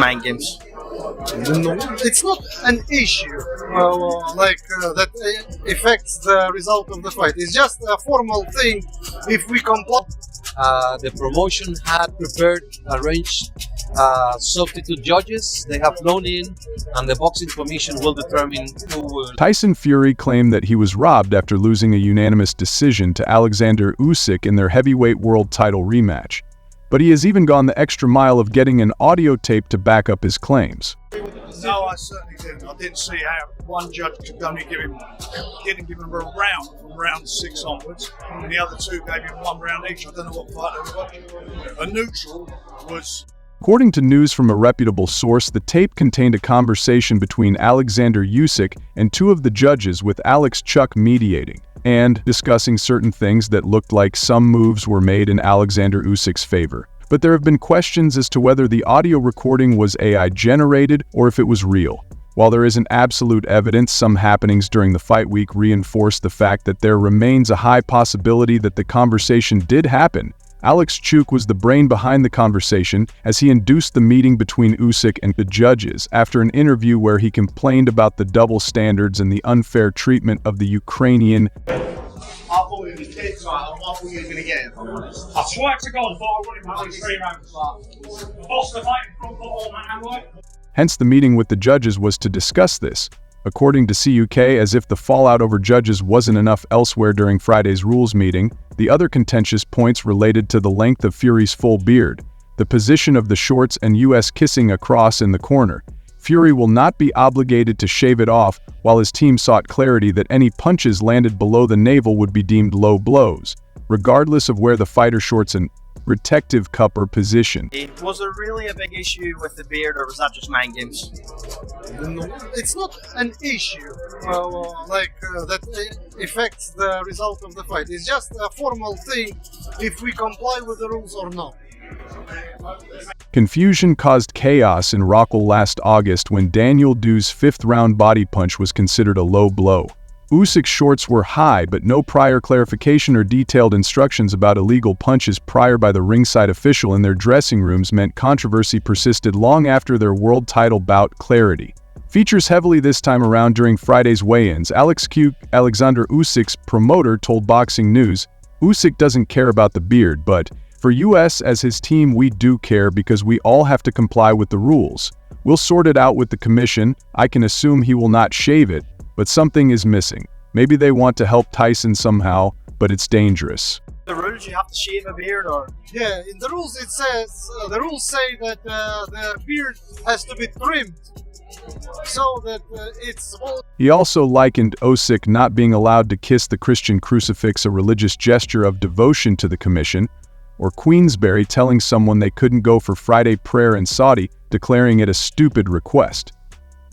mind games. No, it's not an issue that affects the result of the fight. It's just a formal thing. If we comply. The promotion had arranged substitute judges. They have flown in, and the boxing commission will determine who will. Tyson Fury claimed that he was robbed after losing a unanimous decision to Oleksandr Usyk in their heavyweight world title rematch. But he has even gone the extra mile of getting an audio tape to back up his claims. No, I certainly didn't. I didn't see how one judge could only didn't give him a round from round 6 onwards, and the other two gave him 1 round each. I don't know what fight they were watching. A neutral was. According to news from a reputable source, the tape contained a conversation between Oleksandr Usyk and 2 of the judges, with Alex Chuk mediating and discussing certain things that looked like some moves were made in Oleksandr Usyk's favor. But there have been questions as to whether the audio recording was AI-generated or if it was real. While there isn't absolute evidence, some happenings during the fight week reinforce the fact that there remains a high possibility that the conversation did happen. Alex Chuk was the brain behind the conversation, as he induced the meeting between Usyk and the judges after an interview where he complained about the double standards and the unfair treatment of the Ukrainian. I thought it was dead right. I thought you were going to get it, if I'm honest. I swear to God, I thought I would have had 3 rounds. The boss of the fight in front foot all that handwork. Hence, the meeting with the judges was to discuss this. According to CUK, as if the fallout over judges wasn't enough elsewhere during Friday's rules meeting, the other contentious points related to the length of Fury's full beard, the position of the shorts, and US kissing a cross in the corner. Fury will not be obligated to shave it off, while his team sought clarity that any punches landed below the navel would be deemed low blows, regardless of where the fighter shorts and protective cup are positioned. Was there really a big issue with the beard, or was that just mind games? No, it's not an issue that affects the result of the fight. It's just a formal thing. If we comply with the rules or not. Confusion caused chaos in Rockall last August when Daniel Du's 5th-round body punch was considered a low blow. Usyk's shorts were high, but no prior clarification or detailed instructions about illegal punches prior by the ringside official in their dressing rooms meant controversy persisted long after their world title bout. Clarity features heavily this time around during Friday's weigh-ins. Oleksandr Usyk's promoter told Boxing News, "Usyk doesn't care about the beard, but for US as his team, we do care because we all have to comply with the rules. We'll sort it out with the commission. I can assume he will not shave it, but something is missing. Maybe they want to help Tyson somehow, but it's dangerous." The rules, you have to shave a beard, or? Yeah, in the rules it says, the rules say that the beard has to be trimmed, so that it's... He also likened Usyk not being allowed to kiss the Christian crucifix, a religious gesture of devotion to the commission, or Queensberry telling someone they couldn't go for Friday prayer in Saudi, declaring it a stupid request.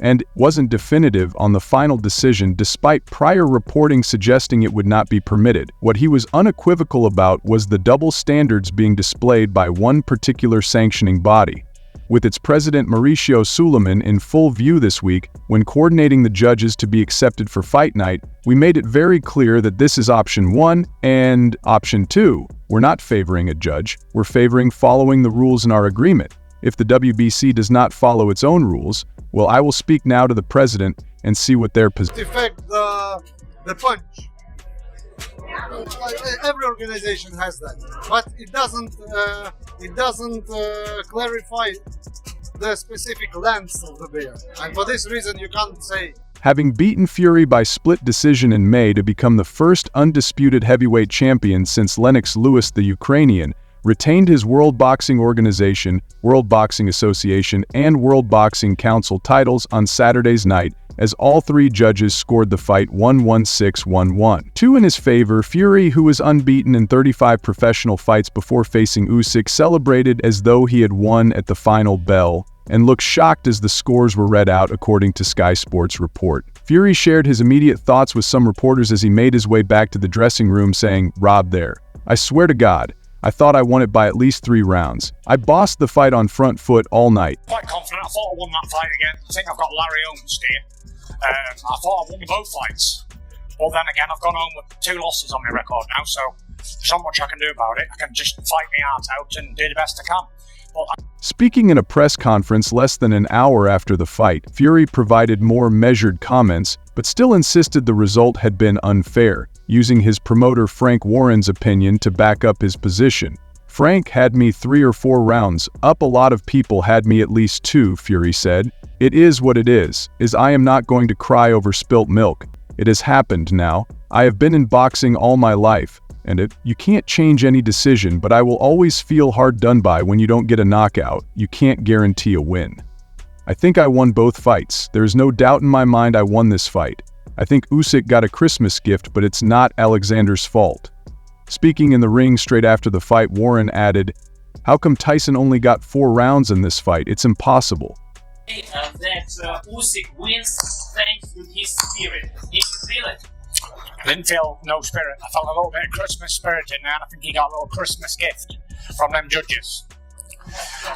And wasn't definitive on the final decision despite prior reporting suggesting it would not be permitted. What he was unequivocal about was the double standards being displayed by one particular sanctioning body, with its president Mauricio Suleiman in full view this week. When coordinating the judges to be accepted for fight night, we made it very clear that this is option 1 and option 2. We're not favoring a judge, we're favoring following the rules in our agreement. If the WBC does not follow its own rules, well, I will speak now to the president and see what their position. Affect the punch. Every organization has that, but it doesn't clarify the specific length of the beard, and for this reason you can't say. Having beaten Fury by split decision in May to become the first undisputed heavyweight champion since Lennox Lewis, the Ukrainian, retained his World Boxing Organization, World Boxing Association, and World Boxing Council titles on Saturday's night, as all 3 judges scored the fight 1-1-6-1-1. 2 in his favor. Fury, who was unbeaten in 35 professional fights before facing Usyk, celebrated as though he had won at the final bell, and looked shocked as the scores were read out, according to Sky Sports report. Fury shared his immediate thoughts with some reporters as he made his way back to the dressing room, saying, "Rob there. I swear to God, I thought I won it by at least 3 rounds. I bossed the fight on front foot all night." Quite confident. I thought I won that fight again. I think I've got Larry Owens here. I thought I won both fights. But then again, I've gone home with 2 losses on my record now, so There's not much I can do about it. I can just fight my heart out and do the best I can. But Speaking in a press conference less than an hour after the fight, Fury provided more measured comments, but still insisted the result had been unfair, using his promoter Frank Warren's opinion to back up his position. "Frank had me 3 or 4 rounds up. A lot of people had me at least 2, Fury said. "It is what it is I am not going to cry over spilt milk. It has happened now. I have been in boxing all my life, and you can't change any decision, but I will always feel hard done by when you don't get a knockout. You can't guarantee a win. I think I won both fights. There is no doubt in my mind I won this fight. I think Usyk got a Christmas gift, but it's not Alexander's fault." Speaking in the ring straight after the fight, Warren added, "How come Tyson only got 4 rounds in this fight? It's impossible." That Usyk wins thanks to his spirit. Did you feel it? I didn't feel no spirit. I felt a little bit of Christmas spirit in there, and I think he got a little Christmas gift from them judges.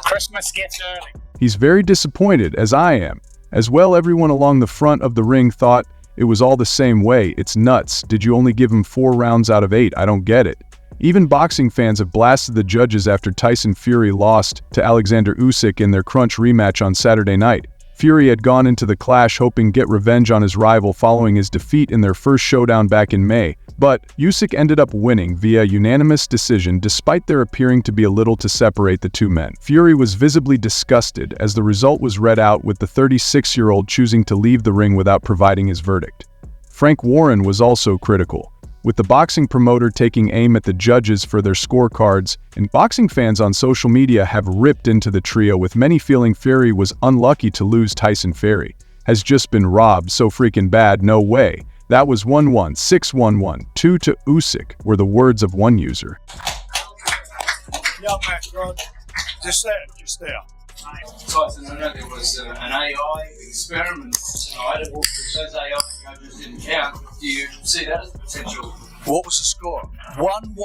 Christmas gift early. He's very disappointed, as I am. As well, everyone along the front of the ring thought it was all the same way. It's nuts. Did you only give him 4 rounds out of 8? I don't get it. Even boxing fans have blasted the judges after Tyson Fury lost to Oleksandr Usyk in their crunch rematch on Saturday night. Fury had gone into the clash hoping to get revenge on his rival following his defeat in their first showdown back in May, but Usyk ended up winning via unanimous decision despite there appearing to be a little to separate the two men. Fury was visibly disgusted as the result was read out, with the 36-year-old choosing to leave the ring without providing his verdict. Frank Warren was also critical, with the boxing promoter taking aim at the judges for their scorecards, and boxing fans on social media have ripped into the trio, with many feeling Fury was unlucky to lose. Tyson Fury has just been robbed so freaking bad, no way. That was 1-1, 6-1-1, 2 to Usyk, were the words of one user. Yeah, man, bro. Just there. Tyson, I know there was an AI experiment tonight. It says AI just didn't count. Do you see that as potential? What was the score? 1-1.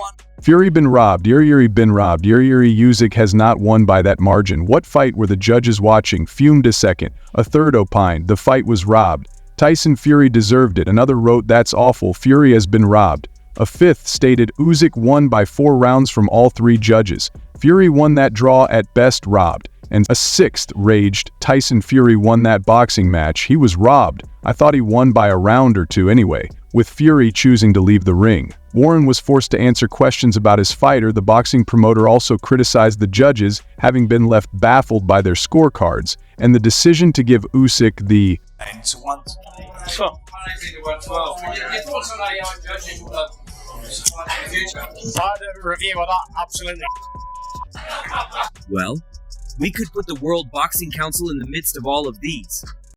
Fury been robbed. Yuri been robbed. Yuri Usyk has not won by that margin. What fight were the judges watching? Fumed a second. A third opined the fight was robbed. Tyson Fury deserved it. Another wrote, "That's awful. Fury has been robbed." A fifth stated, "Usyk won by 4 rounds from all 3 judges. Fury won that draw at best, robbed." And a sixth raged, "Tyson Fury won that boxing match. He was robbed. I thought he won by a round or 2 anyway," with Fury choosing to leave the ring. Warren was forced to answer questions about his fighter. The boxing promoter also criticized the judges, having been left baffled by their scorecards, and the decision to give Usyk the Part of the review of that, absolutely. Well, we could put the World Boxing Council in the midst of all of these.